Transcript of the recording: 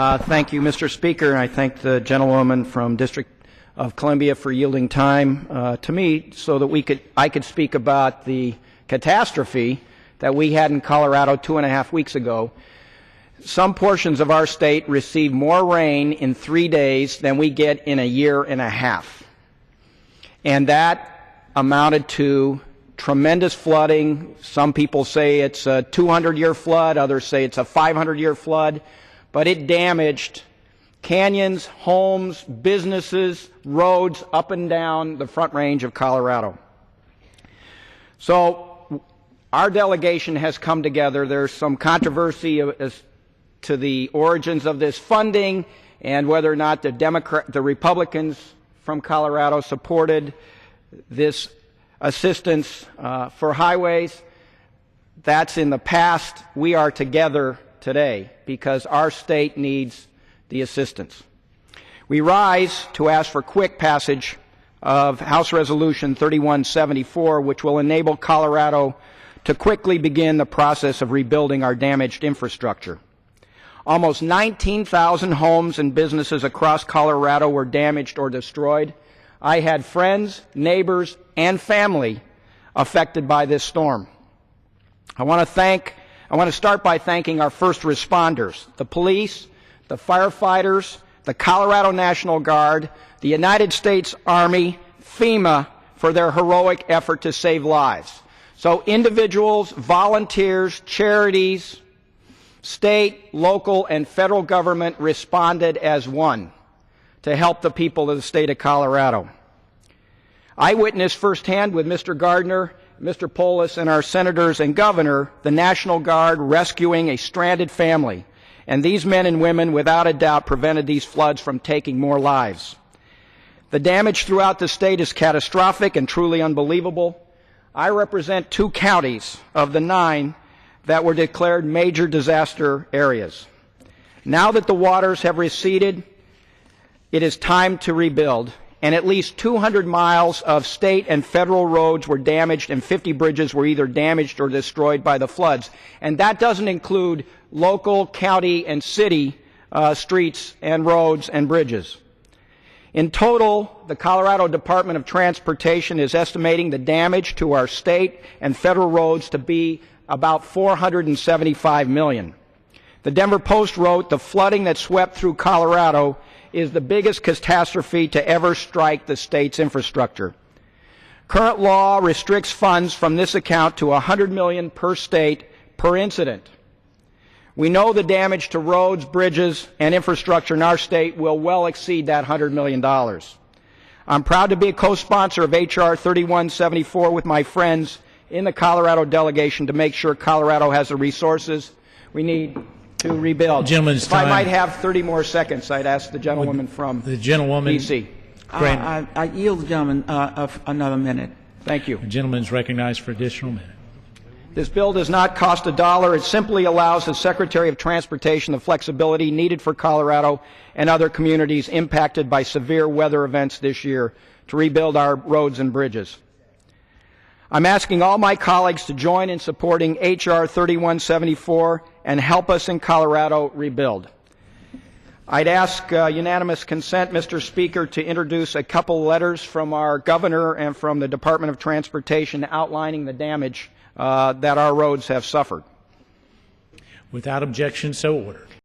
Thank you, Mr. Speaker, and I thank the gentlewoman from District of Columbia for yielding time to me so that I could speak about the catastrophe that we had in Colorado 2.5 weeks ago. Some portions of our state receive more rain in 3 days than we get in a year and a half. And that amounted to tremendous flooding. Some people say it's a 200-year flood, others say it's a 500-year flood, but it damaged canyons, homes, businesses, roads up and down the Front Range of Colorado. So our delegation has come together. There's some controversy as to the origins of this funding and whether or not the Republicans from Colorado supported this assistance for highways. That's in the past. We are together today because our state needs the assistance. We rise to ask for quick passage of House Resolution 3174, which will enable Colorado to quickly begin the process of rebuilding our damaged infrastructure. Almost 19,000 homes and businesses across Colorado were damaged or destroyed. I had friends, neighbors, and family affected by this storm. I want to start by thanking our first responders, the police, the firefighters, the Colorado National Guard, the United States Army, FEMA, for their heroic effort to save lives. So individuals, volunteers, charities, state, local, and federal government responded as one to help the people of the state of Colorado. I witnessed firsthand with Mr. Gardner, Mr. Polis, and our senators and governor, the National Guard rescuing a stranded family. And these men and women, without a doubt, prevented these floods from taking more lives. The damage throughout the state is catastrophic and truly unbelievable. I represent 2 counties of the 9 that were declared major disaster areas. Now that the waters have receded, it is time to rebuild, and at least 200 miles of state and federal roads were damaged and 50 bridges were either damaged or destroyed by the floods. And that doesn't include local, county, and city streets and roads and bridges. In total, the Colorado Department of Transportation is estimating the damage to our state and federal roads to be about $475 million. The Denver Post wrote, "The flooding that swept through Colorado is the biggest catastrophe to ever strike the state's infrastructure." Current law restricts funds from this account to $100 million per state per incident. We know the damage to roads, bridges, and infrastructure in our state will well exceed that $100 million. I'm proud to be a co-sponsor of H.R. 3174 with my friends in the Colorado delegation to make sure Colorado has the resources we need to rebuild. If I might have 30 more seconds, I'd ask the gentlewoman from D.C. I yield the gentleman another minute. Thank you. The gentleman is recognized for additional minute. This bill does not cost a dollar. It simply allows the Secretary of Transportation the flexibility needed for Colorado and other communities impacted by severe weather events this year to rebuild our roads and bridges. I'm asking all my colleagues to join in supporting H.R. 3174 and help us in Colorado rebuild. I'd ask unanimous consent, Mr. Speaker, to introduce a couple letters from our governor and from the Department of Transportation outlining the damage that our roads have suffered. Without objection, so ordered.